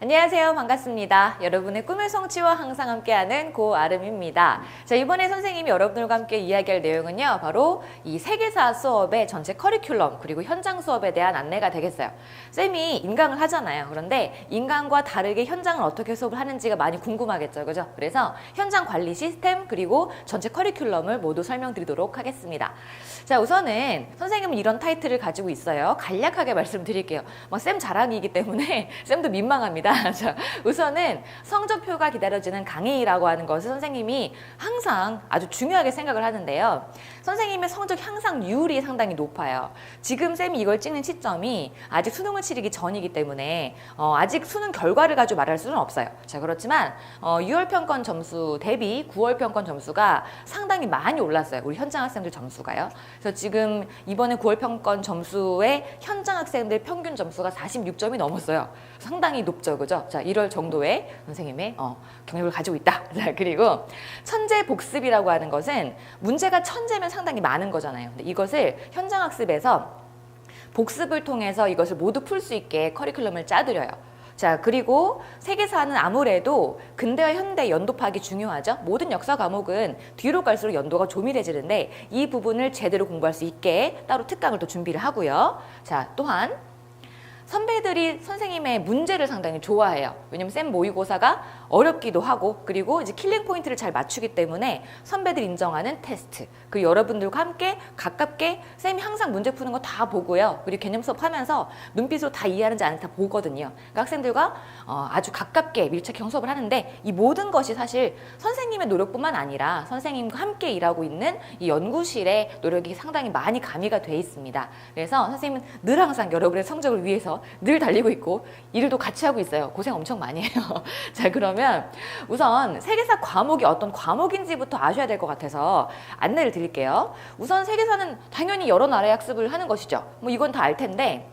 안녕하세요. 반갑습니다. 여러분의 꿈의 성취와 항상 함께하는 고아름입니다. 자, 이번에 선생님이 여러분들과 함께 이야기할 내용은요. 바로 이 세계사 수업의 전체 커리큘럼 그리고 현장 수업에 대한 안내가 되겠어요. 쌤이 인강을 하잖아요. 그런데 인강과 다르게 현장을 어떻게 수업을 하는지가 많이 궁금하겠죠. 그죠? 그래서 현장 관리 시스템 그리고 전체 커리큘럼을 모두 설명드리도록 하겠습니다. 자, 우선은 선생님은 이런 타이틀을 가지고 있어요. 간략하게 말씀드릴게요. 쌤 자랑이기 때문에 쌤도 민망합니다. 자, 우선은 성적표가 기다려지는 강의라고 하는 것을 선생님이 항상 아주 중요하게 생각을 하는데요. 선생님의 성적 향상률이 상당히 높아요. 지금 쌤이 이걸 찍는 시점이 아직 수능을 치르기 전이기 때문에 아직 수능 결과를 가지고 말할 수는 없어요. 자, 그렇지만 6월 평가 점수 대비 9월 평가 점수가 상당히 많이 올랐어요. 우리 현장 학생들 점수가요. 그래서 지금 이번에 9월 평가 점수의 현장 학생들 평균 점수가 46점이 넘었어요. 상당히 높죠, 그죠? 자, 이럴 정도의 선생님의 경력을 가지고 있다. 자, 그리고 천재 복습이라고 하는 것은 문제가 천재면 상당히 많은 거잖아요. 근데 이것을 현장 학습에서 복습을 통해서 이것을 모두 풀 수 있게 커리큘럼을 짜드려요. 자, 그리고 세계사는 아무래도 근대와 현대 연도 파악이 중요하죠. 모든 역사 과목은 뒤로 갈수록 연도가 조밀해지는데 이 부분을 제대로 공부할 수 있게 따로 특강을 또 준비를 하고요. 자, 또한 선배들이 선생님의 문제를 상당히 좋아해요. 왜냐면 쌤 모의고사가 어렵기도 하고 그리고 이제 킬링 포인트를 잘 맞추기 때문에 선배들이 인정하는 테스트 그리고 여러분들과 함께 가깝게 쌤이 항상 문제 푸는 거 다 보고요. 그리고 개념 수업하면서 눈빛으로 다 이해하는지 안 하는지 다 보거든요. 그러니까 학생들과 아주 가깝게 밀착형 수업을 하는데 이 모든 것이 사실 선생님의 노력뿐만 아니라 선생님과 함께 일하고 있는 이 연구실의 노력이 상당히 많이 가미가 돼 있습니다. 그래서 선생님은 늘 항상 여러분의 성적을 위해서 늘 달리고 있고 일도 같이 하고 있어요. 고생 엄청 많이 해요. 자, 그러면 우선 세계사 과목이 어떤 과목인지부터 아셔야 될 것 같아서 안내를 드릴게요. 우선 세계사는 당연히 여러 나라의 학습을 하는 것이죠. 뭐 이건 다 알 텐데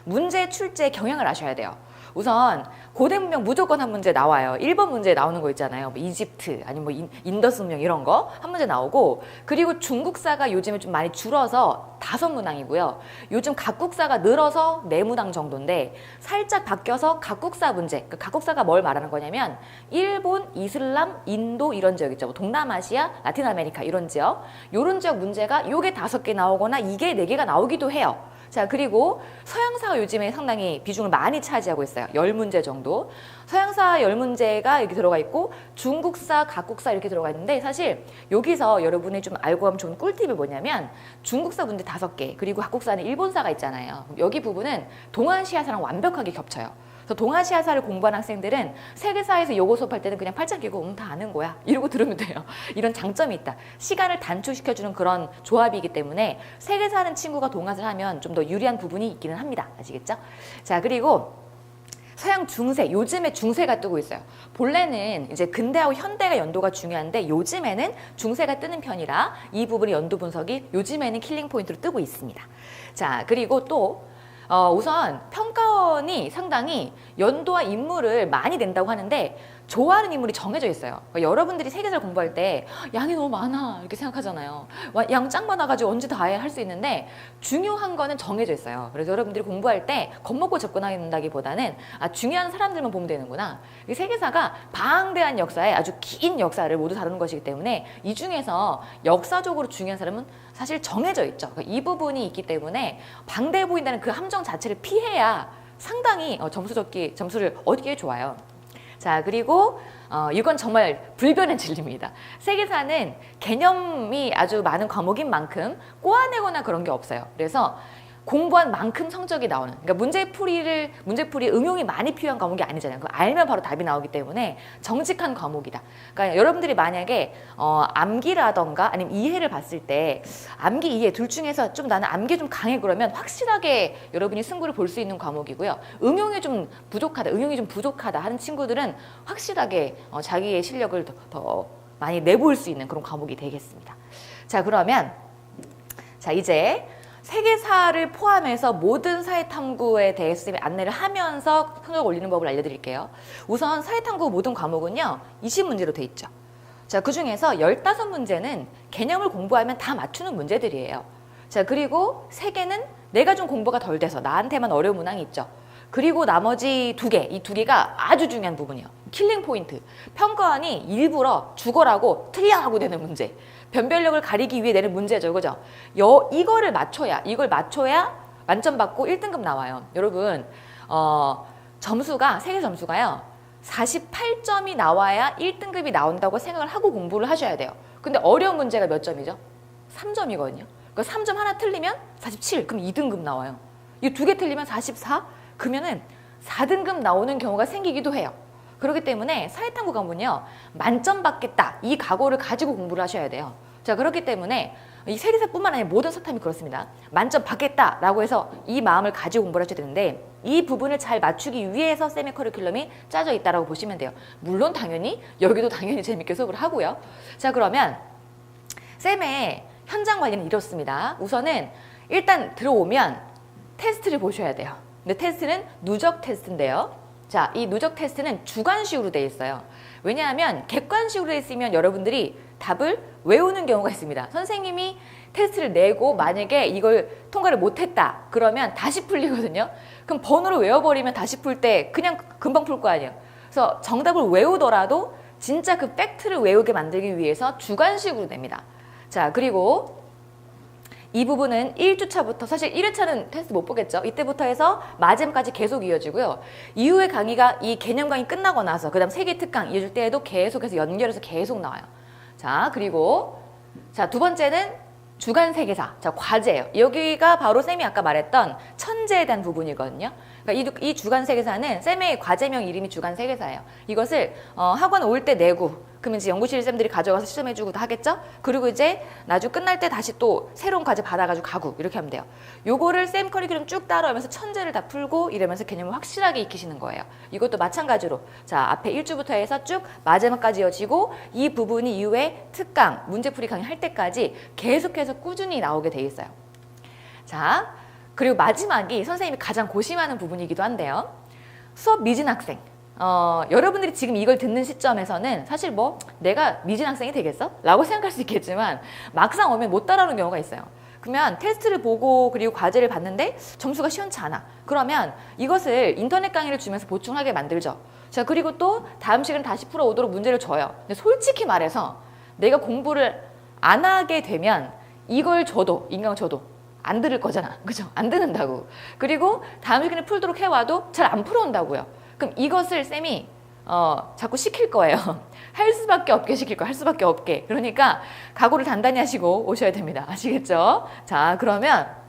문제 출제 경향을 아셔야 돼요. 우선 고대 문명 무조건 한 문제 나와요. 1번 문제에 나오는 거 있잖아요. 뭐 이집트 아니면 뭐 인더스 문명 이런 거 한 문제 나오고 그리고 중국사가 요즘에 좀 많이 줄어서 5문항이고요. 요즘 각국사가 늘어서 4문항 정도인데 살짝 바뀌어서 각국사 문제. 그 각국사가 뭘 말하는 거냐면 일본, 이슬람, 인도 이런 지역 있죠. 뭐 동남아시아, 라틴 아메리카 이런 지역. 이런 지역 문제가 요게 5개 나오거나 이게 4개가 나오기도 해요. 자, 그리고 서양사가 요즘에 상당히 비중을 많이 차지하고 있어요. 10문제 정도. 서양사 10문제가 이렇게 들어가 있고 중국사, 각국사 이렇게 들어가 있는데 사실 여기서 여러분이 좀 알고 하면 좋은 꿀팁이 뭐냐면 중국사 문제 5개 그리고 각국사는 일본사가 있잖아요. 여기 부분은 동아시아사랑 완벽하게 겹쳐요. 그래서 동아시아사를 공부하는 학생들은 세계사에서 요거 수업할 때는 그냥 팔짱 끼고 다 아는 거야 이러고 들으면 돼요. 이런 장점이 있다. 시간을 단축시켜주는 그런 조합이기 때문에 세계사 하는 친구가 동아시아를 하면 좀 더 유리한 부분이 있기는 합니다. 아시겠죠? 자, 그리고 서양 중세, 요즘에 중세가 뜨고 있어요. 본래는 이제 근대하고 현대가 연도가 중요한데 요즘에는 중세가 뜨는 편이라 이 부분의 연도 분석이 요즘에는 킬링 포인트로 뜨고 있습니다. 자, 그리고 또 우선 평가원이 상당히 연도와 인물을 많이 낸다고 하는데 좋아하는 인물이 정해져 있어요. 그러니까 여러분들이 세계사를 공부할 때 양이 너무 많아 이렇게 생각하잖아요. 양 짱 많아가지고 언제 다 할 수 있는데 중요한 거는 정해져 있어요. 그래서 여러분들이 공부할 때 겁먹고 접근한다기보다는 중요한 사람들만 보면 되는구나. 이 세계사가 방대한 역사에 아주 긴 역사를 모두 다루는 것이기 때문에 이 중에서 역사적으로 중요한 사람은 사실 정해져 있죠. 그러니까 이 부분이 있기 때문에 방대해 보인다는 그 함정 자체를 피해야 상당히 점수를 얻기에 좋아요. 자, 그리고 이건 정말 불변의 진리입니다. 세계사는 개념이 아주 많은 과목인 만큼 꼬아내거나 그런 게 없어요. 그래서 공부한 만큼 성적이 나오는, 그러니까 문제풀이 응용이 많이 필요한 과목이 아니잖아요. 그거 알면 바로 답이 나오기 때문에 정직한 과목이다. 그러니까 여러분들이 만약에 암기라던가 아니면 이해를 봤을 때 암기, 이해 둘 중에서 좀 나는 암기 좀 강해 그러면 확실하게 여러분이 승부를 볼 수 있는 과목이고요. 응용이 좀 부족하다 하는 친구들은 확실하게 자기의 실력을 더 많이 내보일 수 있는 그런 과목이 되겠습니다. 자, 그러면 이제 세계사를 포함해서 모든 사회탐구에 대해서 선생님이 안내를 하면서 성적을 올리는 법을 알려드릴게요. 우선 사회탐구 모든 과목은요 20문제로 돼 있죠. 자, 그 중에서 15문제는 개념을 공부하면 다 맞추는 문제들이에요. 자, 그리고 3개는 내가 좀 공부가 덜 돼서 나한테만 어려운 문항이 있죠. 그리고 나머지 두 개, 이 두 개가 아주 중요한 부분이에요. 킬링 포인트. 평가원이 일부러 죽어라고 틀려하고 내는 문제. 변별력을 가리기 위해 내는 문제죠. 그죠? 이걸 맞춰야 만점 받고 1등급 나와요. 여러분, 점수가, 세계 점수가요. 48점이 나와야 1등급이 나온다고 생각을 하고 공부를 하셔야 돼요. 근데 어려운 문제가 몇 점이죠? 3점이거든요. 그러니까 3점 하나 틀리면 47, 그럼 2등급 나와요. 이 두 개 틀리면 44, 그러면은 4등급 나오는 경우가 생기기도 해요. 그렇기 때문에 사회탐구 과목은요, 만점 받겠다, 이 각오를 가지고 공부를 하셔야 돼요. 자, 그렇기 때문에 이 세계사뿐만 아니라 모든 사탐이 그렇습니다. 만점 받겠다라고 해서 이 마음을 가지고 공부를 하셔야 되는데, 이 부분을 잘 맞추기 위해서 쌤의 커리큘럼이 짜져 있다라고 보시면 돼요. 물론 당연히 여기도 당연히 재밌게 수업을 하고요. 자, 그러면 쌤의 현장 관리는 이렇습니다. 우선은 일단 들어오면 테스트를 보셔야 돼요. 근데 테스트는 누적 테스트인데요. 자, 이 누적 테스트는 주관식으로 되어 있어요. 왜냐하면 객관식으로 되어 있으면 여러분들이 답을 외우는 경우가 있습니다. 선생님이 테스트를 내고 만약에 이걸 통과를 못했다 그러면 다시 풀리거든요. 그럼 번호를 외워버리면 다시 풀 때 그냥 금방 풀 거 아니에요. 그래서 정답을 외우더라도 진짜 그 팩트를 외우게 만들기 위해서 주관식으로 냅니다. 자, 그리고 이 부분은 1주차부터, 사실 1회차는 테스트 못 보겠죠. 이때부터 해서 마지막까지 계속 이어지고요. 이후에 강의가 이 개념 강의 끝나고 나서 그 다음 세계 특강 이어질 때에도 계속해서 연결해서 계속 나와요. 자, 그리고 자, 두 번째는 주간 세계사. 자, 과제예요. 여기가 바로 쌤이 아까 말했던 천재에 대한 부분이거든요. 그러니까 이 주간 세계사는 쌤의 과제명 이름이 주간 세계사예요. 이것을 학원 올 때 내고, 그러면 이제 연구실 쌤들이 가져가서 시험해주고도 하겠죠? 그리고 이제 나중 끝날 때 다시 또 새로운 과제 받아가지고 가고, 이렇게 하면 돼요. 요거를 쌤 커리큘럼 쭉 따라오면서 천재를 다 풀고 이러면서 개념을 확실하게 익히시는 거예요. 이것도 마찬가지로 자, 앞에 1주부터 해서 쭉 마지막까지 이어지고, 이 부분이 이후에 특강, 문제풀이 강의 할 때까지 계속해서 꾸준히 나오게 돼 있어요. 자, 그리고 마지막이 선생님이 가장 고심하는 부분이기도 한데요. 수업 미진 학생. 여러분들이 지금 이걸 듣는 시점에서는 사실 뭐 내가 미진 학생이 되겠어? 라고 생각할 수 있겠지만 막상 오면 못 따라오는 경우가 있어요. 그러면 테스트를 보고 그리고 과제를 봤는데 점수가 시원치 않아. 그러면 이것을 인터넷 강의를 주면서 보충하게 만들죠. 자, 그리고 또 다음 시간에 다시 풀어오도록 문제를 줘요. 근데 솔직히 말해서 내가 공부를 안 하게 되면 이걸 줘도, 인강 줘도 안 들을 거잖아. 그죠? 안 듣는다고. 그리고 다음 시간에 풀도록 해와도 잘 안 풀어온다고요. 그럼 이것을 쌤이 자꾸 시킬 거예요. 할 수밖에 없게 시킬 거예요. 할 수밖에 없게. 그러니까 각오를 단단히 하시고 오셔야 됩니다. 아시겠죠? 자, 그러면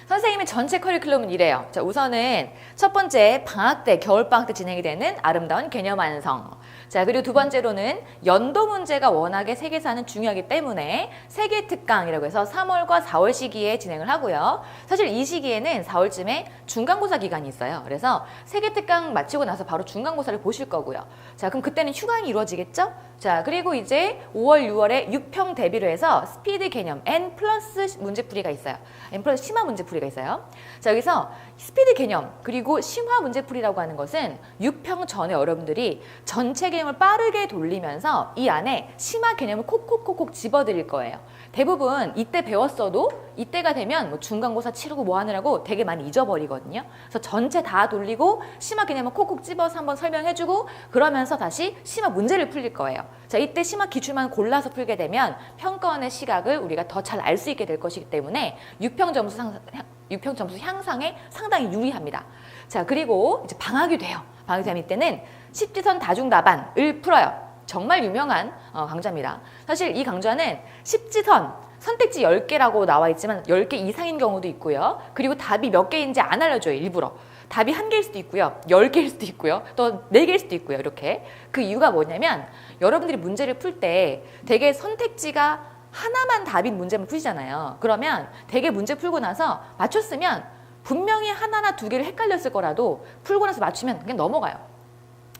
선생님의 전체 커리큘럼은 이래요. 자, 우선은 첫 번째 방학 때, 겨울방학 때 진행이 되는 아름다운 개념 완성. 자, 그리고 두 번째로는 연도 문제가 워낙에 세계사는 중요하기 때문에 세계 특강이라고 해서 3월과 4월 시기에 진행을 하고요. 사실 이 시기에는 4월쯤에 중간고사 기간이 있어요. 그래서 세계 특강 마치고 나서 바로 중간고사를 보실 거고요. 자, 그럼 그때는 휴강이 이루어지겠죠? 자, 그리고 이제 5월, 6월에 6평 대비로 해서 스피드 개념 N 플러스 문제풀이가 있어요. N 플러스 심화 문제풀이가 있어요. 자, 여기서 스피드 개념 그리고 심화 문제풀이라고 하는 것은 6평 전에 여러분들이 전체 개념을 빠르게 돌리면서 이 안에 심화 개념을 콕콕콕콕 집어드릴 거예요. 대부분 이때 배웠어도 이때가 되면 뭐 중간고사 치르고 뭐 하느라고 되게 많이 잊어버리거든요. 그래서 전체 다 돌리고 심화 개념을 콕콕 집어서 한번 설명해주고 그러면서 다시 심화 문제를 풀릴 거예요. 자, 이때 심화 기출만 골라서 풀게 되면 평가원의 시각을 우리가 더 잘 알 수 있게 될 것이기 때문에 6평 점수 향상에 상당히 유리합니다. 자, 그리고 이제 방학이 돼요. 방학이 되면 이때는 십지선 다중답안을 풀어요. 정말 유명한 강좌입니다. 사실 이 강좌는 십지선 선택지 10개라고 나와 있지만 10개 이상인 경우도 있고요. 그리고 답이 몇 개인지 안 알려줘요, 일부러. 답이 1개일 수도 있고요. 10개일 수도 있고요. 또 4개일 수도 있고요. 이렇게. 그 이유가 뭐냐면 여러분들이 문제를 풀 때 되게 선택지가 하나만 답인 문제만 푸시잖아요. 그러면 되게 문제 풀고 나서 맞췄으면 분명히 하나나 두 개를 헷갈렸을 거라도 풀고 나서 맞추면 그냥 넘어가요.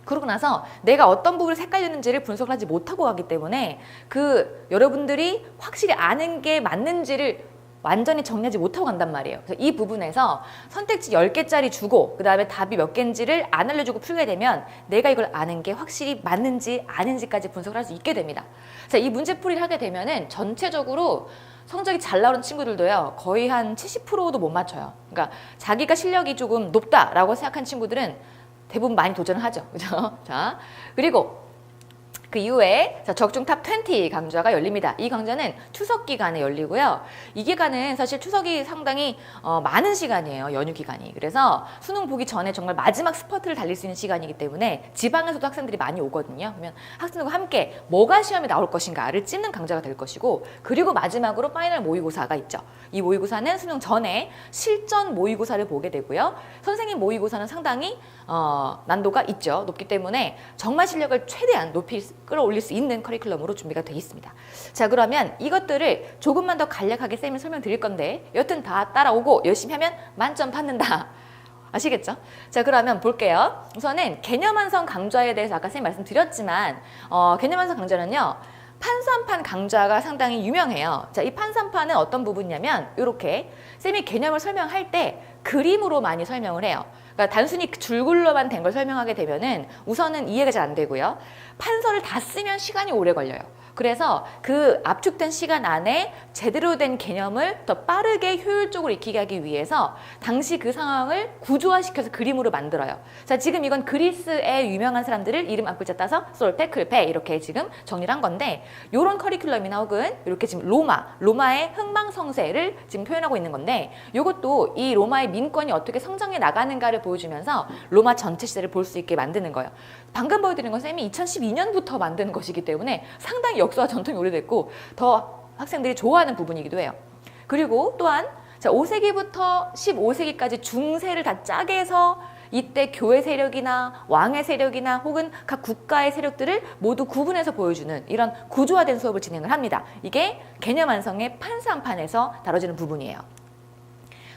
그러고 나서 내가 어떤 부분을 헷갈렸는지를 분석을 하지 못하고 가기 때문에 그 여러분들이 확실히 아는 게 맞는지를 완전히 정리하지 못하고 간단 말이에요. 그래서 이 부분에서 선택지 10개짜리 주고 그 다음에 답이 몇 개인지를 안 알려주고 풀게 되면 내가 이걸 아는 게 확실히 맞는지 아닌지까지 분석을 할 수 있게 됩니다. 자, 이 문제풀이를 하게 되면은 전체적으로 성적이 잘 나오는 친구들도요, 거의 한 70%도 못 맞춰요. 그러니까 자기가 실력이 조금 높다라고 생각한 친구들은 대부분 많이 도전을 하죠. 그죠? 자, 그리고 그 이후에 적중 탑 20 강좌가 열립니다. 이 강좌는 추석 기간에 열리고요. 이 기간은 사실 추석이 상당히 많은 시간이에요. 연휴 기간이. 그래서 수능 보기 전에 정말 마지막 스퍼트를 달릴 수 있는 시간이기 때문에 지방에서도 학생들이 많이 오거든요. 그러면 학생들과 함께 뭐가 시험에 나올 것인가를 찝는 강좌가 될 것이고, 그리고 마지막으로 파이널 모의고사가 있죠. 이 모의고사는 수능 전에 실전 모의고사를 보게 되고요. 선생님 모의고사는 상당히 난도가 있죠. 높기 때문에 정말 실력을 최대한 높이 끌어올릴 수 있는 커리큘럼으로 준비가 되어 있습니다. 자, 그러면 이것들을 조금만 더 간략하게 쌤이 설명드릴 건데 여튼 다 따라오고 열심히 하면 만점 받는다. 아시겠죠? 자, 그러면 볼게요. 우선은 개념완성 강좌에 대해서 아까 쌤이 말씀드렸지만 개념완성 강좌는요, 판산판 강좌가 상당히 유명해요. 자, 이 판산판은 어떤 부분이냐면 이렇게 쌤이 개념을 설명할 때 그림으로 많이 설명을 해요. 그러니까 단순히 줄글로만 된 걸 설명하게 되면은 우선은 이해가 잘 안 되고요. 판서를 다 쓰면 시간이 오래 걸려요. 그래서 그 압축된 시간 안에 제대로 된 개념을 더 빠르게 효율적으로 익히게 하기 위해서 당시 그 상황을 구조화시켜서 그림으로 만들어요. 자, 지금 이건 그리스의 유명한 사람들을 이름 앞글자 따서 솔페, 클페 이렇게 지금 정리를 한 건데, 요런 커리큘럼이나 혹은 이렇게 지금 로마의 흥망성쇠를 지금 표현하고 있는 건데, 요것도 이 로마의 민권이 어떻게 성장해 나가는가를 보여주면서 로마 전체 시대를 볼 수 있게 만드는 거예요. 방금 보여드린 건 쌤이 2012년부터 만든 것이기 때문에 상당히 역사와 전통이 오래됐고 더 학생들이 좋아하는 부분이기도 해요. 그리고 또한 자, 5세기부터 15세기까지 중세를 다 짜게 해서 이때 교회 세력이나 왕의 세력이나 혹은 각 국가의 세력들을 모두 구분해서 보여주는 이런 구조화된 수업을 진행을 합니다. 이게 개념 완성의 판산판에서 다뤄지는 부분이에요.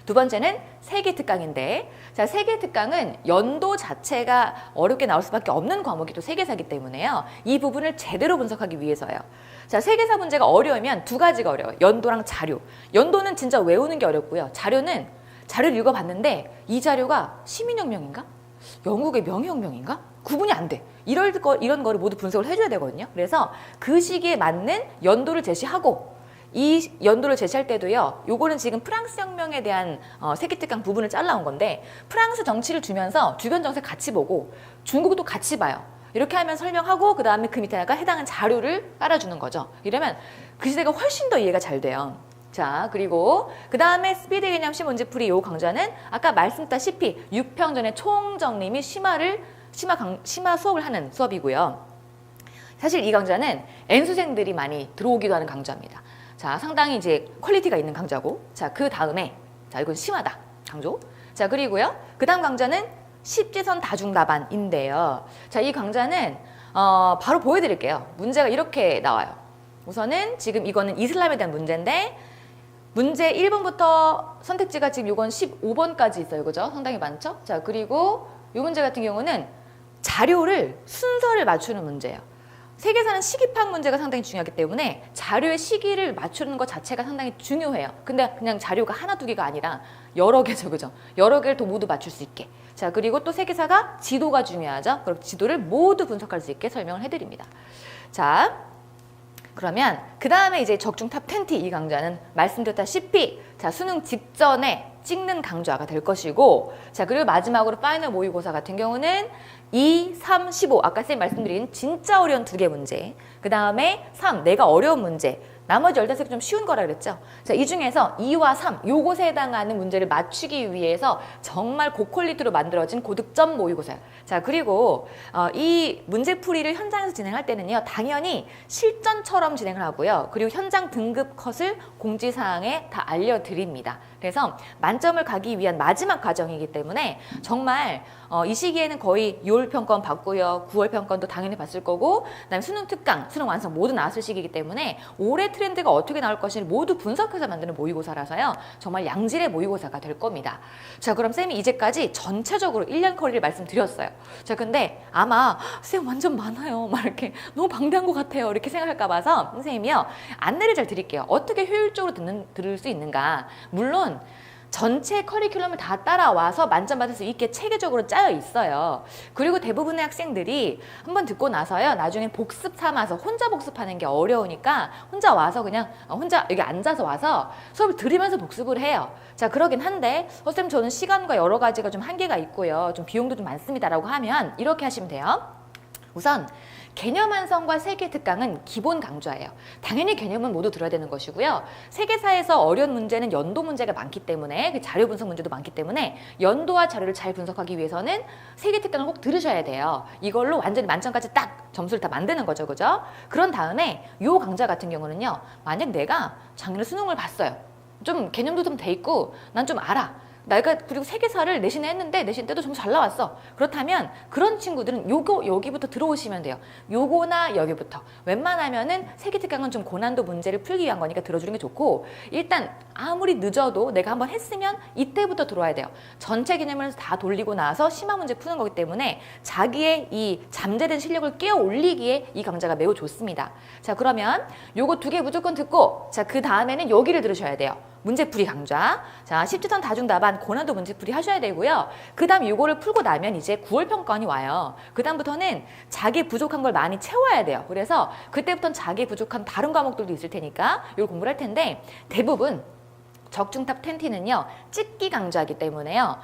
두 번째는 세계 특강인데, 자, 세계 특강은 연도 자체가 어렵게 나올 수밖에 없는 과목이 또 세계사이기 때문에요. 이 부분을 제대로 분석하기 위해서요. 자, 세계사 문제가 어려우면 두 가지가 어려워요. 연도랑 자료. 연도는 진짜 외우는 게 어렵고요. 자료를 읽어봤는데 이 자료가 시민혁명인가? 영국의 명예혁명인가? 구분이 안 돼. 이런 거를 모두 분석을 해줘야 되거든요. 그래서 그 시기에 맞는 연도를 제시하고, 이 연도를 제시할 때도요, 요거는 지금 프랑스 혁명에 대한 세계특강 부분을 잘라온 건데, 프랑스 정치를 주면서 주변 정세 같이 보고 중국도 같이 봐요. 이렇게 하면 설명하고 그 다음에 그 밑에다가 해당하는 자료를 깔아주는 거죠. 이러면 그 시대가 훨씬 더 이해가 잘 돼요. 자, 그리고 그 다음에 스피드 개념 시문제풀이 요 강좌는 아까 말씀드렸다시피 6평 전에 총정리 및 심화 수업을 하는 수업이고요. 사실 이 강좌는 N수생들이 많이 들어오기도 하는 강좌입니다. 자, 상당히 이제 퀄리티가 있는 강좌고, 자, 그 다음에, 자, 이건 심하다 강조. 자, 그리고요, 그 다음 강좌는 십지선 다중답안인데요. 자, 이 강좌는 바로 보여드릴게요. 문제가 이렇게 나와요. 우선은 지금 이거는 이슬람에 대한 문제인데, 문제 1번부터 선택지가 지금 요건 15번까지 있어요. 그죠? 상당히 많죠? 자, 그리고 이 문제 같은 경우는 자료를 순서를 맞추는 문제예요. 세계사는 시기파악 문제가 상당히 중요하기 때문에 자료의 시기를 맞추는 것 자체가 상당히 중요해요. 근데 그냥 자료가 하나 두 개가 아니라 여러 개죠. 그죠? 여러 개를 또 모두 맞출 수 있게. 자, 그리고 또 세계사가 지도가 중요하죠. 그럼 지도를 모두 분석할 수 있게 설명을 해드립니다. 자, 그러면 그 다음에 이제 적중 탑 20 이 강좌는 말씀드렸다시피 자, 수능 직전에 찍는 강좌가 될 것이고, 자, 그리고 마지막으로 파이널 모의고사 같은 경우는 2, 3, 15 아까 쌤 말씀드린 진짜 어려운 두 개 문제, 그 다음에 3 내가 어려운 문제, 나머지 15개 좀 쉬운 거라 그랬죠. 자, 이 중에서 2와 3 요것에 해당하는 문제를 맞추기 위해서 정말 고퀄리티로 만들어진 고득점 모의고사예요. 자, 그리고 이 문제풀이를 현장에서 진행할 때는요, 당연히 실전처럼 진행을 하고요. 그리고 현장 등급 컷을 공지사항에 다 알려드립니다. 그래서 만점을 가기 위한 마지막 과정이기 때문에 정말 이 시기에는 거의 6월 평가원 받고요. 9월 평가원도 당연히 봤을 거고, 그다음에 수능 특강, 수능 완성 모두 나왔을 시기이기 때문에 올해 트렌드가 어떻게 나올 것인지 모두 분석해서 만드는 모의고사라서요. 정말 양질의 모의고사가 될 겁니다. 자, 그럼 쌤이 이제까지 전체적으로 1년 커리를 말씀드렸어요. 자, 근데 아마 쌤 완전 많아요. 막 이렇게 너무 방대한 것 같아요. 이렇게 생각할까 봐서 선생님이요. 안내를 잘 드릴게요. 어떻게 효율적으로 들을 수 있는가. 물론 전체 커리큘럼을 다 따라와서 만점 받을 수 있게 체계적으로 짜여 있어요. 그리고 대부분의 학생들이 한번 듣고 나서요. 나중에 복습 삼아서 혼자 복습하는 게 어려우니까 혼자 와서 그냥 혼자 여기 앉아서 와서 수업을 들으면서 복습을 해요. 자, 그러긴 한데 선생님 저는 시간과 여러 가지가 좀 한계가 있고요. 좀 비용도 좀 많습니다라고 하면 이렇게 하시면 돼요. 우선 개념 완성과 세계 특강은 기본 강좌예요. 당연히 개념은 모두 들어야 되는 것이고요. 세계사에서 어려운 문제는 연도 문제가 많기 때문에 그 자료 분석 문제도 많기 때문에 연도와 자료를 잘 분석하기 위해서는 세계 특강을 꼭 들으셔야 돼요. 이걸로 완전히 만점까지 딱 점수를 다 만드는 거죠. 그죠? 그런 다음에 요 강좌 같은 경우는요. 만약 내가 작년에 수능을 봤어요. 좀 개념도 좀 돼 있고 난 좀 알아. 내가 그리고 세계사를 내신에 했는데 내신 때도 점수 잘 나왔어. 그렇다면 그런 친구들은 요거 여기부터 들어오시면 돼요. 요거나 여기부터. 웬만하면은 세계 특강은 좀 고난도 문제를 풀기 위한 거니까 들어주는 게 좋고 일단 아무리 늦어도 내가 한번 했으면 이때부터 들어와야 돼요. 전체 개념을 다 돌리고 나서 심화 문제 푸는 거기 때문에 자기의 이 잠재된 실력을 깨어 올리기에 이 강좌가 매우 좋습니다. 자, 그러면 요거 2개 무조건 듣고 자, 그 다음에는 여기를 들으셔야 돼요. 문제풀이 강좌. 자, 10주선 다중답안 고난도 문제풀이 하셔야 되고요. 그 다음 이거를 풀고 나면 이제 9월 평가원이 와요. 그 다음부터는 자기 부족한 걸 많이 채워야 돼요. 그래서 그때부터는 자기 부족한 다른 과목들도 있을 테니까 이걸 공부를 할 텐데 대부분 적중탑 10T는요. 찍기 강좌이기 때문에요.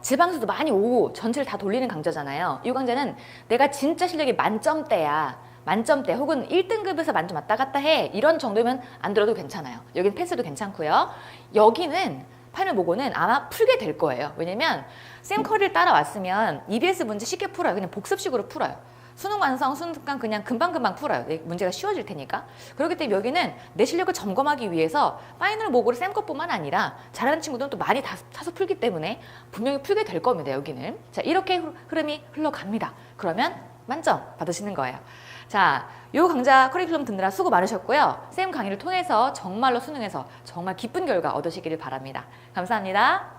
지방수도 많이 오고 전체를 다 돌리는 강좌잖아요. 이 강좌는 내가 진짜 실력이 만점대야. 만점대 혹은 1등급에서 만점 왔다 갔다 해. 이런 정도면 안 들어도 괜찮아요. 여기는 패스도 괜찮고요. 여기는 파이널 모고는 아마 풀게 될 거예요. 왜냐면 쌤 커리를 따라왔으면 EBS 문제 쉽게 풀어요. 그냥 복습식으로 풀어요. 수능 완성, 수능 특강 그냥 금방금방 풀어요. 문제가 쉬워질 테니까. 그렇기 때문에 여기는 내 실력을 점검하기 위해서 파이널 모고를 쌤 것뿐만 아니라 잘하는 친구들은 또 많이 사서 풀기 때문에 분명히 풀게 될 겁니다. 여기는. 자, 이렇게 흐름이 흘러갑니다. 그러면 만점 받으시는 거예요. 자, 요 강좌 커리큘럼 듣느라 수고 많으셨고요. 쌤 강의를 통해서 정말로 수능에서 정말 기쁜 결과 얻으시기를 바랍니다. 감사합니다.